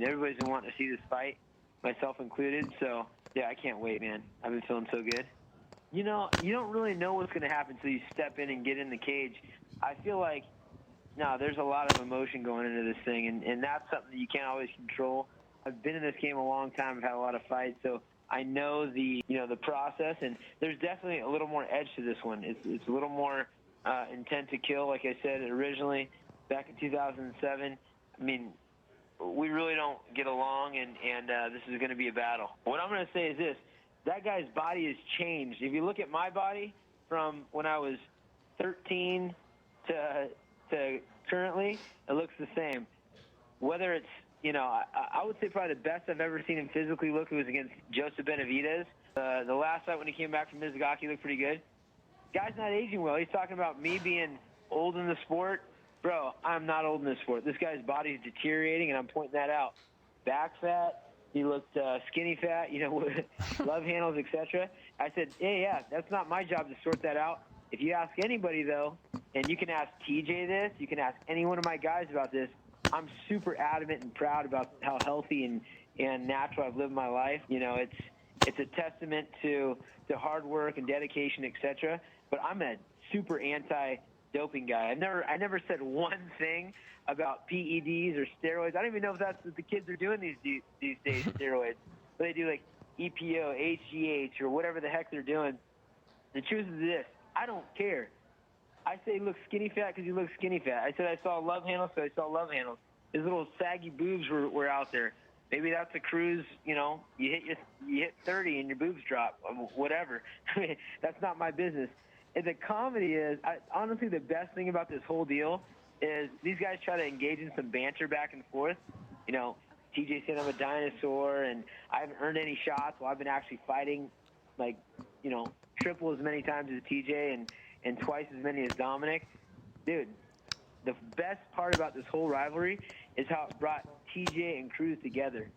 And everybody's been wanting to see this fight, myself included. So, yeah, I can't wait, man. I've been feeling so good. You know, you don't really know what's going to happen until you step in and get in the cage. I feel like, no, there's a lot of emotion going into this thing, and that's something that you can't always control. I've been in this game a long time. I've had a lot of fights, so I know the process, and there's definitely a little more edge to this one. It's a little more intent to kill, like I said originally back in 2007. I mean, we really don't get along, and this is going to be a battle. What I'm going to say is this. That guy's body has changed. If you look at my body from when I was 13 to currently, it looks the same. Whether it's, I would say probably the best I've ever seen him physically look was against Joseph Benavidez. The last fight when he came back from Mizugaki looked pretty good. Guy's not aging well. He's talking about me being old in the sport. Bro, I'm not old in this sport. This guy's body's deteriorating, and I'm pointing that out. Back fat. He looked skinny fat, love handles, etc. I said, yeah, that's not my job to sort that out. If you ask anybody, though, and you can ask TJ this, you can ask any one of my guys about this, I'm super adamant and proud about how healthy and natural I've lived my life. It's a testament to hard work and dedication, etc. But I'm a super anti-doping guy. I never said one thing about PEDs or steroids. I don't even know if that's what the kids are doing these days, steroids. But they do like EPO, HGH, or whatever the heck they're doing. The truth is this. I don't care. I say he looks skinny fat because he looks skinny fat. I said I saw love handles, so I saw love handles. His little saggy boobs were out there. Maybe that's a Cruz, you hit 30 and your boobs drop, whatever. I mean, that's not my business. And the comedy is, honestly, the best thing about this whole deal is these guys try to engage in some banter back and forth. TJ said I'm a dinosaur and I haven't earned any shots. Well, I've been actually fighting triple as many times as TJ and twice as many as Dominick. Dude, the best part about this whole rivalry is how it brought TJ and Cruz together.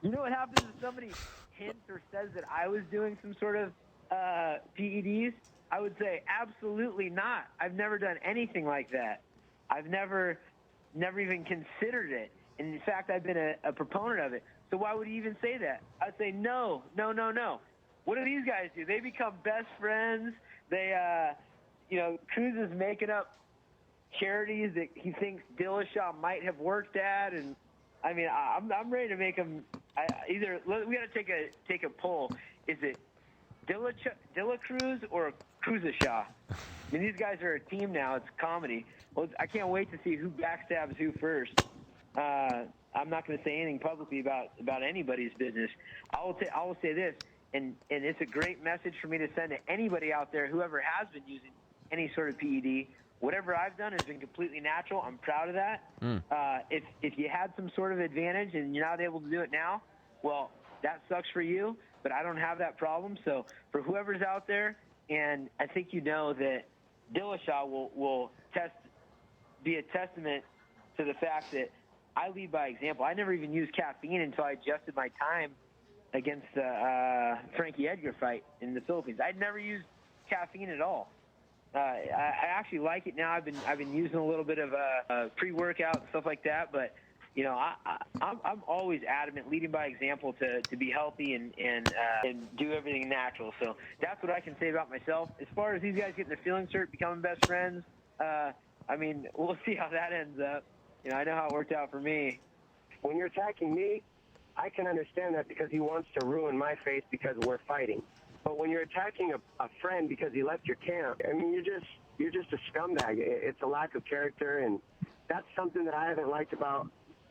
You know what happens if somebody hints or says that I was doing some sort of PEDs? I would say absolutely not. I've never done anything like that. I've never even considered it. And in fact, I've been a proponent of it. So why would he even say that? I'd say no. What do these guys do? They become best friends. They, Cruz is making up charities that he thinks Dillashaw might have worked at, and I mean, I'm ready to make him. We got to take a poll. Is it Dilla Cruz or Cruzashaw? I mean, these guys are a team now. It's comedy. Well, I can't wait to see who backstabs who first. I'm not going to say anything publicly about anybody's business. I will say this, and it's a great message for me to send to anybody out there, whoever has been using any sort of PED. Whatever I've done has been completely natural. I'm proud of that. If you had some sort of advantage and you're not able to do it now, well, that sucks for you, but I don't have that problem. So for whoever's out there, and I think that Dillashaw will be a testament to the fact that I lead by example. I never even used caffeine until I adjusted my time against the Frankie Edgar fight in the Philippines. I'd never used caffeine at all. I actually like it now. I've been using a little bit of pre-workout and stuff like that, but I'm always adamant, leading by example, to be healthy and do everything natural. So that's what I can say about myself. As far as these guys getting their feelings hurt, becoming best friends, I mean, we'll see how that ends up. I know how it worked out for me. When you're attacking me, I can understand that because he wants to ruin my face because we're fighting. But when you're attacking a friend because he left your camp, I mean, you're just a scumbag. It's a lack of character, and that's something that I haven't liked about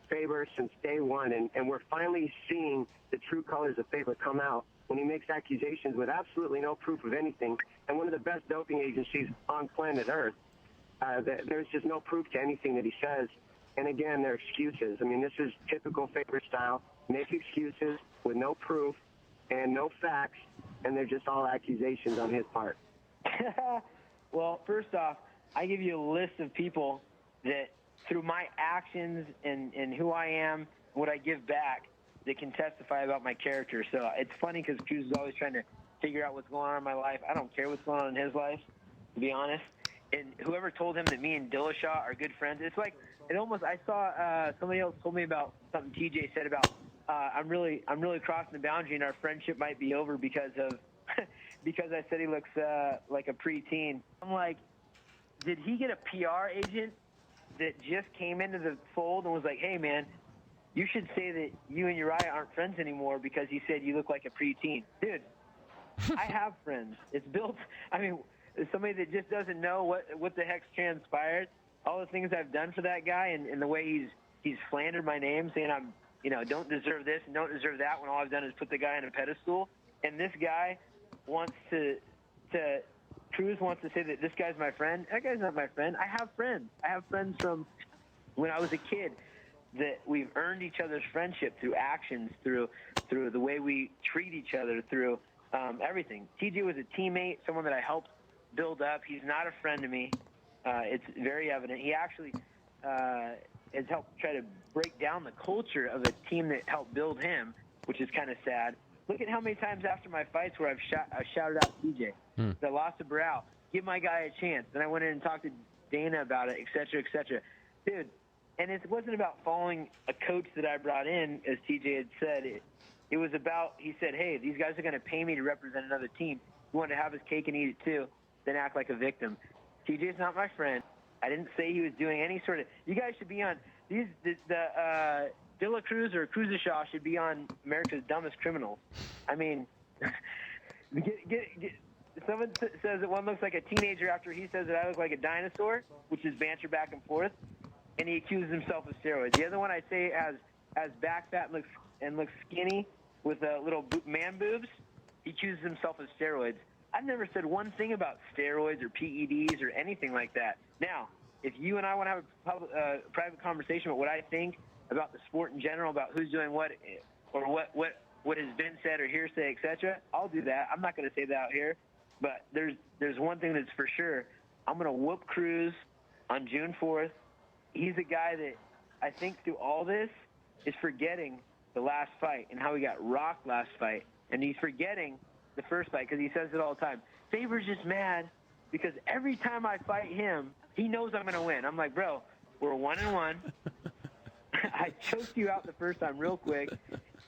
Faber since day one. And we're finally seeing the true colors of Faber come out when he makes accusations with absolutely no proof of anything. And one of the best doping agencies on planet Earth, there's just no proof to anything that he says. And again, they're excuses. I mean, this is typical Faber style. Make excuses with no proof and no facts, and they're just all accusations on his part. Well, first off, I give you a list of people that, through my actions and who I am, what I give back, that can testify about my character. So it's funny because Cruz is always trying to figure out what's going on in my life. I don't care what's going on in his life, to be honest. And whoever told him that me and Dillashaw are good friends, it's like I saw somebody else told me about something TJ said about I'm really crossing the boundary and our friendship might be over because of because I said he looks like a preteen. I'm like, did he get a PR agent that just came into the fold and was like, hey man, you should say that you and Uriah aren't friends anymore because he said you look like a preteen? Dude, I have friends. It's built. I mean, somebody that just doesn't know what the heck's transpired. All the things I've done for that guy and the way he's slandered my name, saying I'm, don't deserve this and don't deserve that when all I've done is put the guy on a pedestal. And this guy wants Cruz wants to say that this guy's my friend. That guy's not my friend. I have friends. I have friends from when I was a kid that we've earned each other's friendship through actions, through the way we treat each other, through everything. TJ was a teammate, someone that I helped build up. He's not a friend to me. It's very evident. He actually has helped try to break down the culture of a team that helped build him, which is kind of sad. Look at how many times after my fights where I've shouted out TJ. I lost to Barao. Give my guy a chance. Then I went in and talked to Dana about it, et cetera, et cetera. Dude, and it wasn't about following a coach that I brought in, as TJ had said. It was about, he said, hey, these guys are going to pay me to represent another team. He wanted to have his cake and eat it too, then act like a victim. TJ's not my friend. I didn't say he was doing any sort of. You guys should be on the Dillashaw Cruz or Cruzashaw should be on America's Dumbest Criminals. I mean, someone says that one looks like a teenager after he says that I look like a dinosaur, which is banter back and forth, and he accuses himself of steroids. The other one I say has back fat and looks skinny with little man boobs. He accuses himself of steroids. I've never said one thing about steroids or PEDs or anything like that. Now, if you and I want to have a private conversation about what I think about the sport in general, about who's doing what, or what has been said or hearsay, etc., I'll do that. I'm not going to say that out here. But there's one thing that's for sure. I'm going to whoop Cruz on June 4th. He's a guy that I think through all this is forgetting the last fight and how he got rocked last fight. And he's forgetting the first fight because he says it all the time. Faber's just mad because every time I fight him, he knows I'm going to win. I'm like, bro, we're 1-1. I choked you out the first time real quick,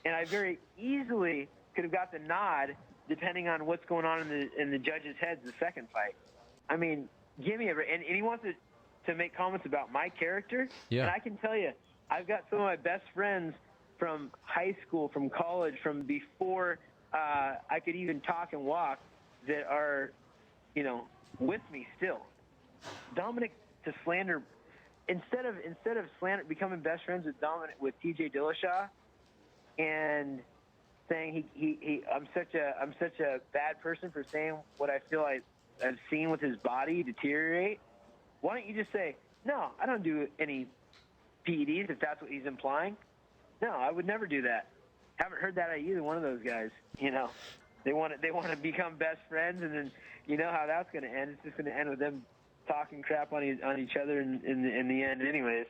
and I very easily could have got the nod depending on what's going on in the judges' heads the second fight. I mean, give me and he wants to make comments about my character. Yeah. And I can tell you, I've got some of my best friends from high school, from college, from before I could even talk and walk that are, with me still. Dominick to slander, instead of slander, becoming best friends with TJ Dillashaw and saying I'm such a bad person for saying what I feel I've seen with his body deteriorate. Why don't you just say, no, I don't do any PEDs if that's what he's implying? No, I would never do that. Haven't heard that out of either one of those guys. They want to become best friends, and then you know how that's going to end. It's just going to end with them talking crap on each other in the end anyways.